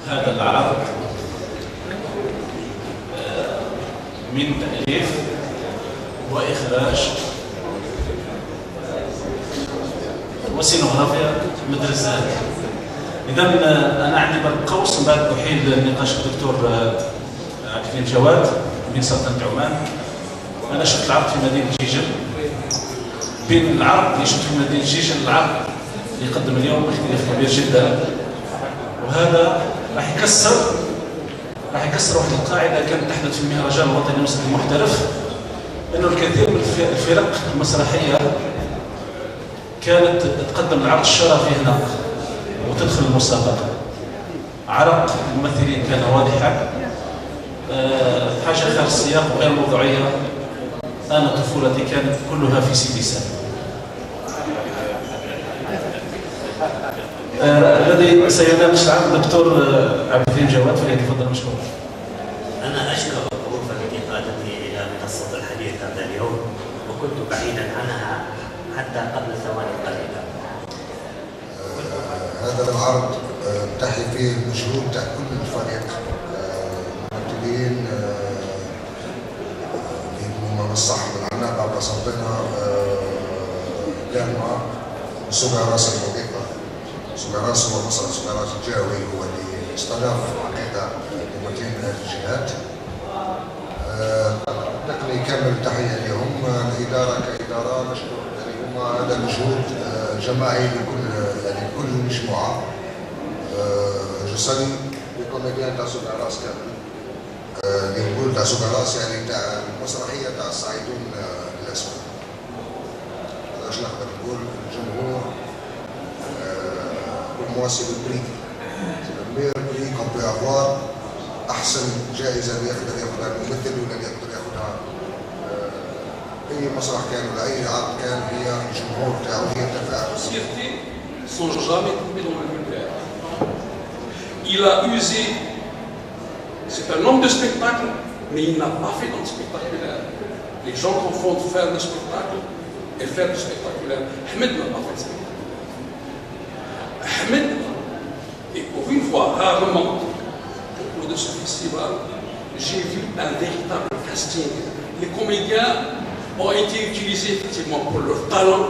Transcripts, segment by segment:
هذا العرض من تأليف وإخراج وسينوغرافيا مدرسات. إذا أنا عندي برك قوس من بعد أحيل النقاش الدكتور عبد الكريم جواد من سلطنة عمان. أنا شفت العرض في مدينة جيجل، بين العرض اللي شفت في مدينة جيجل العرض اللي يقدم اليوم اختلاف كبير جدا، وهذا راح يكسر واحد القاعدة كانت تحدث في المهرجان الوطني الموسيقي المحترف، أنه الكثير من الفرق المسرحية كانت تقدم العرض الشرفي هنا وتدخل المسابقة. عرق الممثلين كان واضحا، حاجة خارج السياق وغير موضوعية. أنا طفولتي كانت كلها في سيدي سامي. الذي سيناقش العرض الدكتور عبد الكريم جواد، فليتفضل مشكور. أنا أشكر غرفة قادتني إلى منصة الحديث هذا اليوم، وكنت بعيدا عنها حتى قبل ثواني قليلة. هذا العرض تحيي فيه المجهود تاع كل الفريق، الممثلين اللي الصح من عنا بعد صوتنا كان مع سوق راس الموقفة. سوق راس هو مصر، سوق راس الجاوي هو اللي استضاف حقيقة ممثلين من هذه الجهات. نقل كامل تحية لهم. الإدارة كإدارة نشكر يعني هما هذا مجهود جماعي لكل مجموعة. جو سالي لي كوميديان تاع سوق راس كامل، اللي نقول تاع سوق راس يعني تاع المسرحية تاع الصعيدون الأسود. هذا واش نقدر نقول. الجمهور pour moi c'est le prix, c'est le meilleur prix qu'on peut avoir. أحسن جائزة اللي يقدر ياخذها الممثل ولا اللي يقدر ياخذها أي مسرح كان ولا أي عرض كان، هي الجمهور تاعو، هي التفاعل. Sont jamais tombés dans le vulgaire. Il a usé, c'est un homme de spectacle, mais il n'a pas fait dans le spectaculaire. Les gens confondent faire le spectacle et faire du spectaculaire. Ahmed n'a pas fait le spectacle. Ahmed, et pour une fois, rarement, au cours de ce festival, j'ai vu un véritable casting. Les comédiens ont été utilisés effectivement pour leur talent,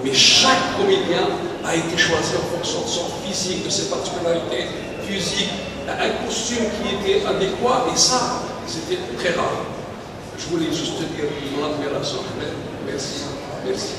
mais chaque comédien a été choisi en fonction de son physique, de ses particularités physiques, un costume qui était adéquat, et ça, c'était très rare. Je voulais juste te dire mon admiration. Merci. Merci.